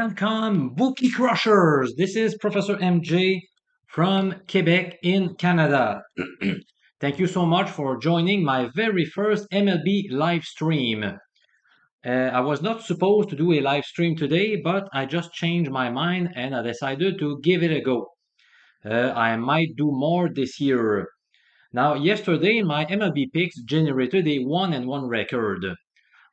Welcome, Bookie Crushers. This is Professor MJ from Quebec in Canada. Thank you so much for joining my very first MLB live stream. I was not supposed to do a live stream today, but I just changed my mind and I decided to give it a go. I might do more this year. Now, yesterday, my MLB picks generated a 1-1 record.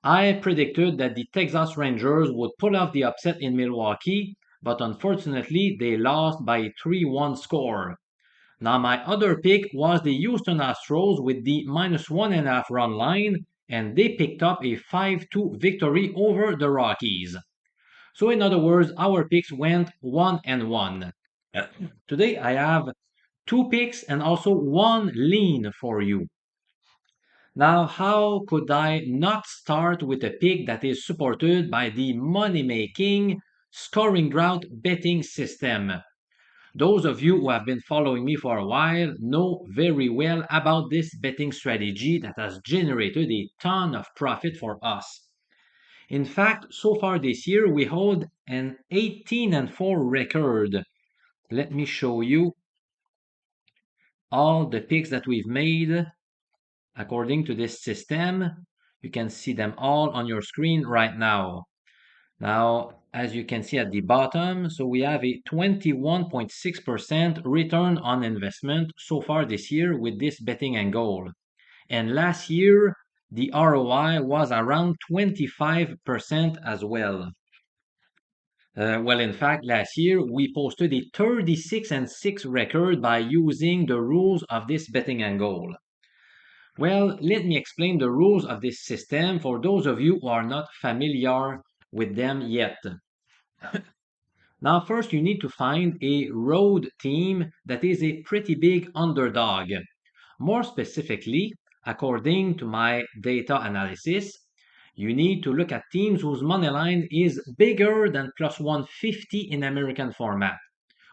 I predicted that the Texas Rangers would pull off the upset in Milwaukee, but unfortunately they lost by a 3-1 score. Now my other pick was the Houston Astros with the -1.5 run line, and they picked up a 5-2 victory over the Rockies. So in other words, our picks went 1-1. Today I have two picks and also one lean for you. Now, how could I not start with a pick that is supported by the money-making scoring drought betting system? Those of you who have been following me for a while know very well about this betting strategy that has generated a ton of profit for us. In fact, so far this year, we hold an 18-4 record. Let me show you all the picks that we've made according to this system. You can see them all on your screen right now. Now, as you can see at the bottom, so we have a 21.6% return on investment so far this year with this betting angle. And last year, the ROI was around 25% as well. Well, in fact, last year we posted a 36-6 record by using the rules of this betting angle. Well, let me explain the rules of this system for those of you who are not familiar with them yet. Now, first, you need to find a road team that is a pretty big underdog. More specifically, according to my data analysis, you need to look at teams whose money line is bigger than plus 150 in American format,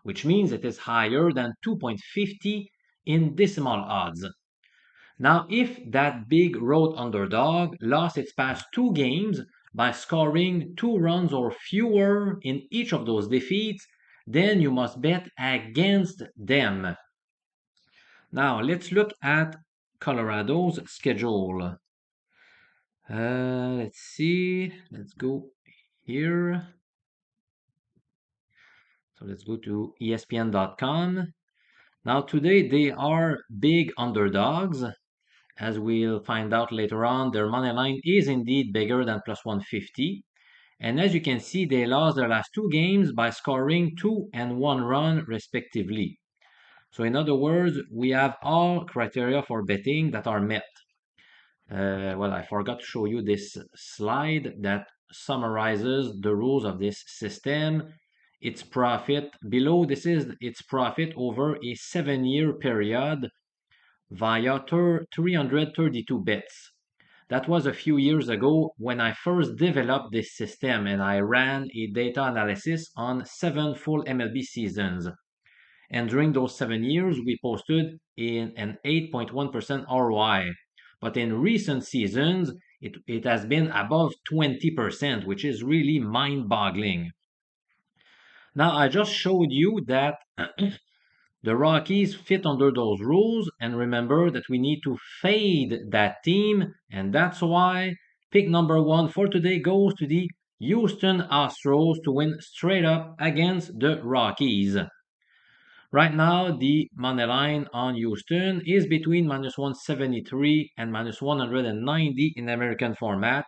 which means it is higher than 2.50 in decimal odds. Now, if that big road underdog lost its past two games by scoring 2 runs or fewer in each of those defeats, then you must bet against them. Now, let's look at Colorado's schedule. Let's see. Let's go here. So let's go to ESPN.com. Now, today they are big underdogs. As we'll find out later on, their money line is indeed bigger than plus 150. And as you can see, they lost their last two games by scoring 2 and 1 run respectively. So in other words, we have all criteria for betting that are met. Well, I forgot to show you this slide that summarizes the rules of this system. Its profit below, this is its profit over a 7-year period via 332 bets. That was a few years ago when I first developed this system and I ran a data analysis on 7 full MLB seasons. And during those 7 years, we posted in an 8.1% ROI. But in recent seasons, it has been above 20%, which is really mind-boggling. Now, I just showed you that the Rockies fit under those rules, and remember that we need to fade that team, and that's why pick number 1 for today goes to the Houston Astros to win straight up against the Rockies. Right now, the money line on Houston is between -173 and -190 in American format.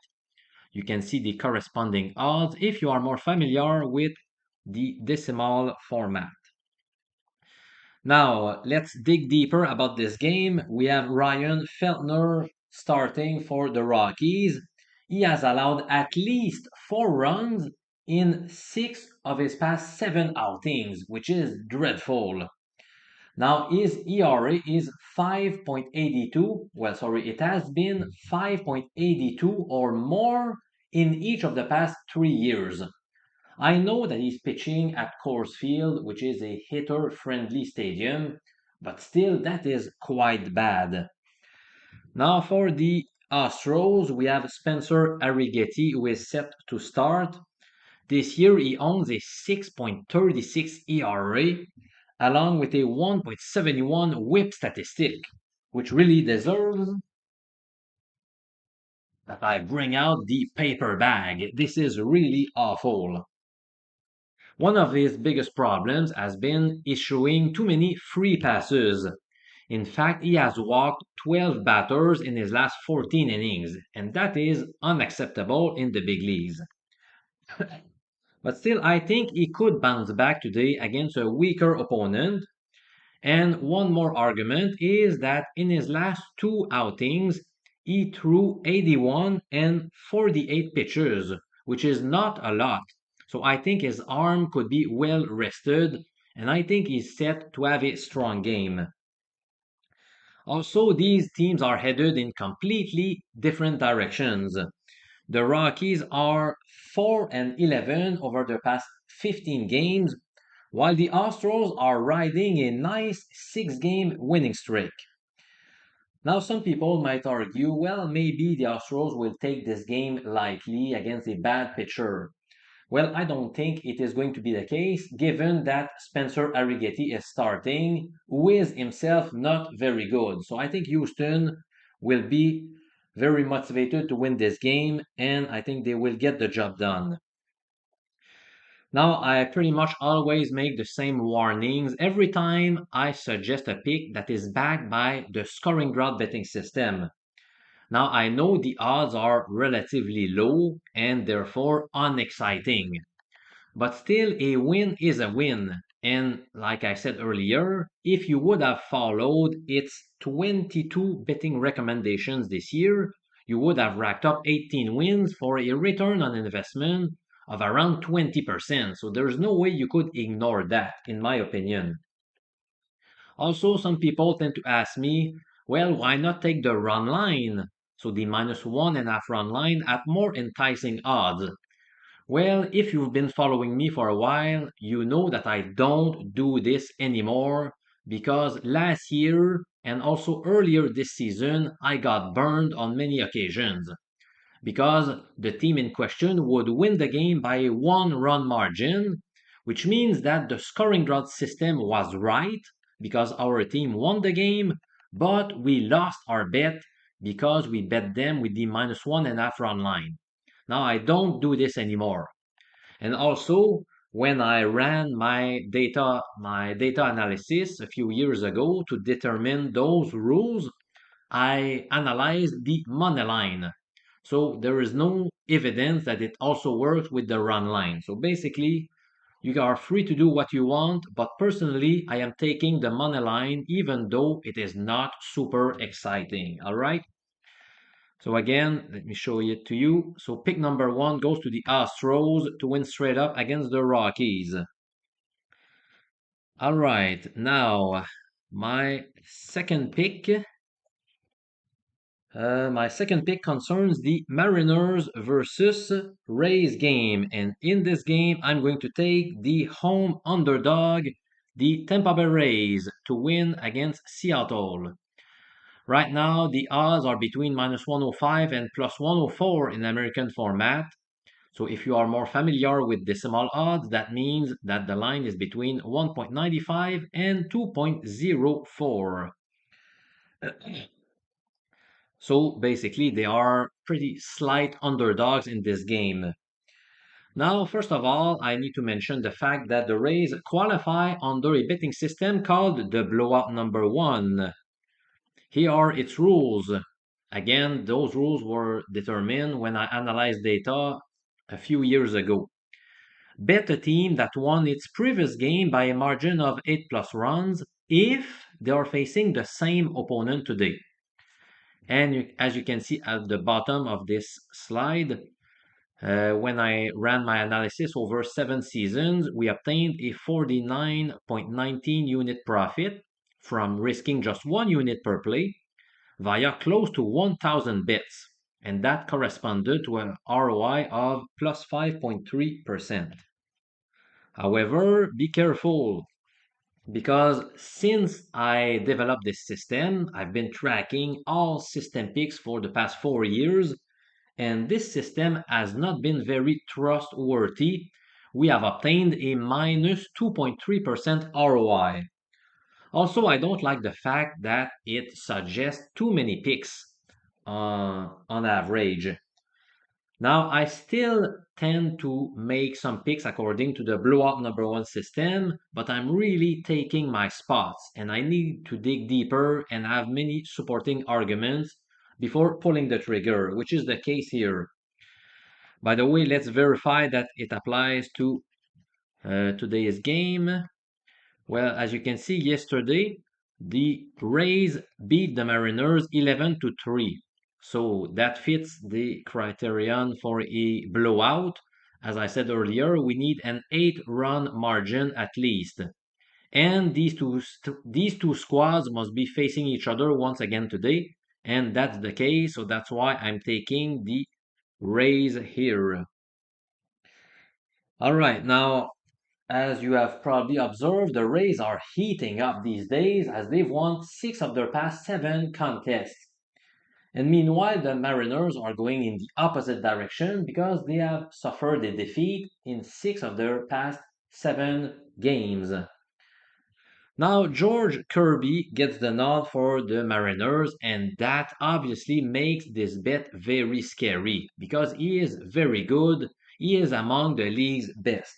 You can see the corresponding odds if you are more familiar with the decimal format. Now, let's dig deeper about this game. We have Ryan Feltner starting for the Rockies. He has allowed at least 4 runs in 6 of his past 7 outings, which is dreadful. Now, his ERA is 5.82. Well, sorry, it has been 5.82 or more in each of the past 3 years. I know that he's pitching at Coors Field, which is a hitter-friendly stadium, but still that is quite bad. Now for the Astros, we have Spencer Arrighetti, who is set to start. This year he owns a 6.36 ERA along with a 1.71 whip statistic, which really deserves that I bring out the paper bag. This is really awful. One of his biggest problems has been issuing too many free passes. In fact, he has walked 12 batters in his last 14 innings, and that is unacceptable in the big leagues. But still, I think he could bounce back today against a weaker opponent. And one more argument is that in his last two outings, he threw 81 and 48 pitches, which is not a lot. So I think his arm could be well rested, and I think he's set to have a strong game. Also, these teams are headed in completely different directions. The Rockies are 4 and 11 over the past 15 games, while the Astros are riding a nice 6-game winning streak. Now, some people might argue, well, maybe the Astros will take this game lightly against a bad pitcher. Well, I don't think it is going to be the case, given that Spencer Arrighetti is starting, who is himself not very good. So I think Houston will be very motivated to win this game, and I think they will get the job done. Now, I pretty much always make the same warnings every time I suggest a pick that is backed by the scoring drought betting system. Now, I know the odds are relatively low and therefore unexciting. But still, a win is a win. And like I said earlier, if you would have followed its 22 betting recommendations this year, you would have racked up 18 wins for a return on investment of around 20%. So there's no way you could ignore that, in my opinion. Also, some people tend to ask me, well, why not take the run line? So the -1.5 run line at more enticing odds. Well, if you've been following me for a while, you know that I don't do this anymore because last year and also earlier this season, I got burned on many occasions because the team in question would win the game by a 1 run margin, which means that the scoring drought system was right because our team won the game, but we lost our bet because we bet them with the -1.5 run line. Now I don't do this anymore. And also, when I ran my data analysis a few years ago to determine those rules, I analyzed the money line. So there is no evidence that it also works with the run line. So basically, you are free to do what you want, but personally, I am taking the money line even though it is not super exciting. All right. So again, let me show it to you. So pick number one goes to the Astros to win straight up against the Rockies. All right, now my second pick. My second pick concerns the Mariners versus Rays game, and in this game, I'm going to take the home underdog, the Tampa Bay Rays, to win against Seattle. Right now, the odds are between -105 and +104 in American format. So if you are more familiar with decimal odds, that means that the line is between 1.95 and 2.04. So basically, they are pretty slight underdogs in this game. Now, first of all, I need to mention the fact that the Rays qualify under a betting system called the blowout number one. Here are its rules. Again, those rules were determined when I analyzed data a few years ago. Bet a team that won its previous game by a margin of 8 plus runs if they are facing the same opponent today. And as you can see at the bottom of this slide, when I ran my analysis over 7 seasons, we obtained a 49.19 unit profit from risking just 1 unit per play via close to 1,000 bits, and that corresponded to an ROI of plus 5.3%. However, be careful because since I developed this system, I've been tracking all system picks for the past 4 years, and this system has not been very trustworthy we have obtained a minus 2.3% ROI. Also, I don't like the fact that it suggests too many picks on average. Now, I still tend to make some picks according to the blowout number one system, but I'm really taking my spots and I need to dig deeper and have many supporting arguments before pulling the trigger, which is the case here. By the way, let's verify that it applies to today's game. Well, as you can see, yesterday the Rays beat the Mariners 11 to 3. So that fits the criterion for a blowout. As I said earlier, we need an 8-run margin at least. And these two squads must be facing each other once again today, and that's the case, so that's why I'm taking the Rays here. All right, now as you have probably observed, the Rays are heating up these days as they've won 6 of their past 7 contests. And meanwhile, the Mariners are going in the opposite direction because they have suffered a defeat in 6 of their past 7 games. Now, George Kirby gets the nod for the Mariners, and that obviously makes this bet very scary because he is very good. He is among the league's best.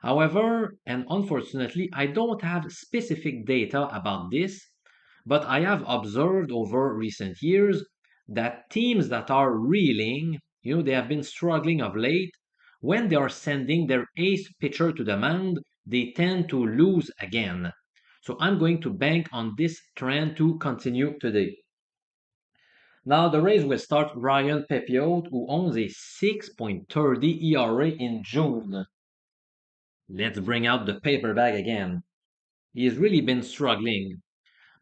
However, and unfortunately, I don't have specific data about this, but I have observed over recent years that teams that are reeling, they have been struggling of late, when they are sending their ace pitcher to the mound, they tend to lose again. So I'm going to bank on this trend to continue today. Now the Rays will start Ryan Pepiot, who owns a 6.30 ERA in June. Let's bring out the paper bag again. He's really been struggling,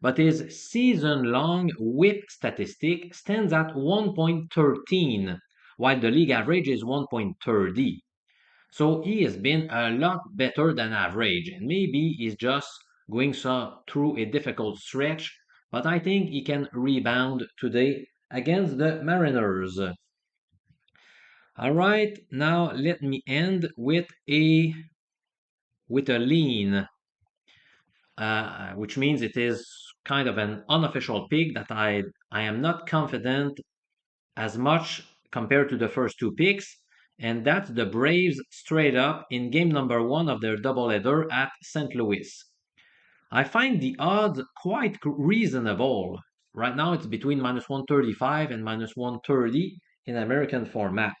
but his season-long whip statistic stands at 1.13, while the league average is 1.30. So he has been a lot better than average, and maybe he's just going through a difficult stretch, but I think he can rebound today against the Mariners. All right, now let me end with a lean, which means it is kind of an unofficial pick that I am not confident as much compared to the first 2 picks, and that's the Braves straight up in game number 1 of their doubleheader at St. Louis. I find the odds quite reasonable. Right now it's between minus 135 and minus 130 in American format.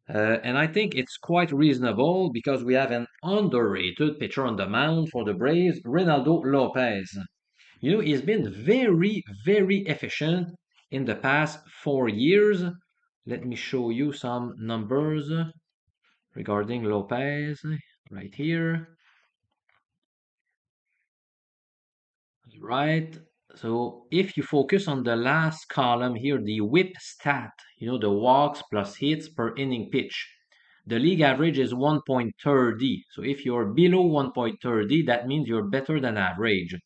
And I think it's quite reasonable because we have an underrated pitcher on the mound for the Braves, Reynaldo Lopez. He's been very, very efficient in the past 4 years. Let me show you some numbers regarding Lopez right here. Right. So if you focus on the last column here, the whip stat, the walks plus hits per inning pitch. The league average is 1.30. So if you're below 1.30, that means you're better than average.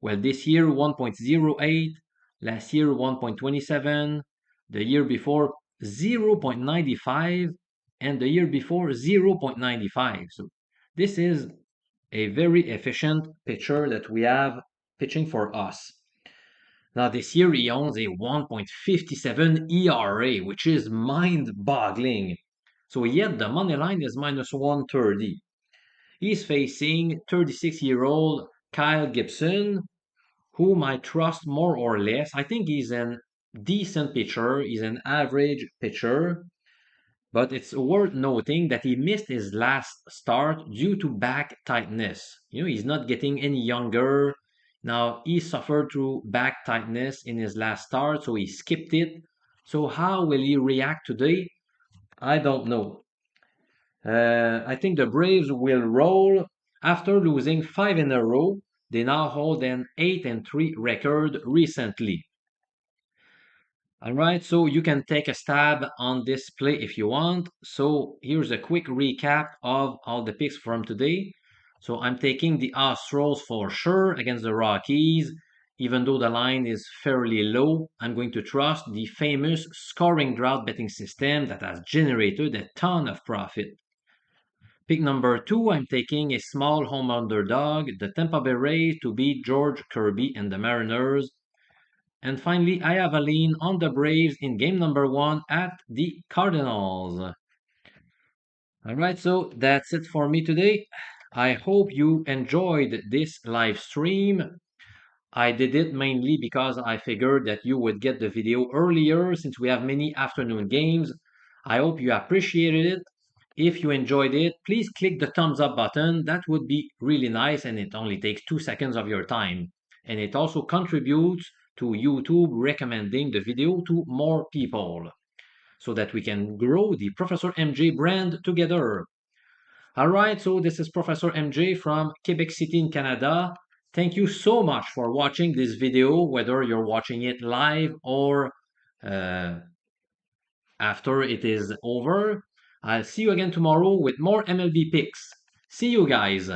Well, this year 1.08, last year 1.27, the year before 0.95, and the year before 0.95. So this is a very efficient pitcher that we have pitching for us. Now this year he owns a 1.57 ERA, which is mind-boggling. So yet the money line is minus 130. He's facing 36-year-old Kyle Gibson, whom I trust more or less. I think he's a decent pitcher. He's an average pitcher. But it's worth noting that he missed his last start due to back tightness. He's not getting any younger. Now, he suffered through back tightness in his last start, so he skipped it. So how will he react today? I don't know. I think the Braves will roll. After losing 5 in a row, they now hold an 8-3 record recently. All right, so you can take a stab on this play if you want. So here's a quick recap of all the picks from today. So I'm taking the Astros for sure against the Rockies. Even though the line is fairly low, I'm going to trust the famous scoring drought betting system that has generated a ton of profit. Pick number 2, I'm taking a small home underdog, the Tampa Bay Rays, to beat George Kirby and the Mariners. And finally, I have a lean on the Braves in game number 1 at the Cardinals. All right, so that's it for me today. I hope you enjoyed this live stream. I did it mainly because I figured that you would get the video earlier since we have many afternoon games. I hope you appreciated it. If you enjoyed it, please click the thumbs up button. That would be really nice and it only takes 2 seconds of your time. And it also contributes to YouTube recommending the video to more people so that we can grow the Professor MJ brand together. All right, so this is Professor MJ from Quebec City in Canada. Thank you so much for watching this video, whether you're watching it live or uh, after it is over. I'll see you again tomorrow with more MLB picks. See you guys.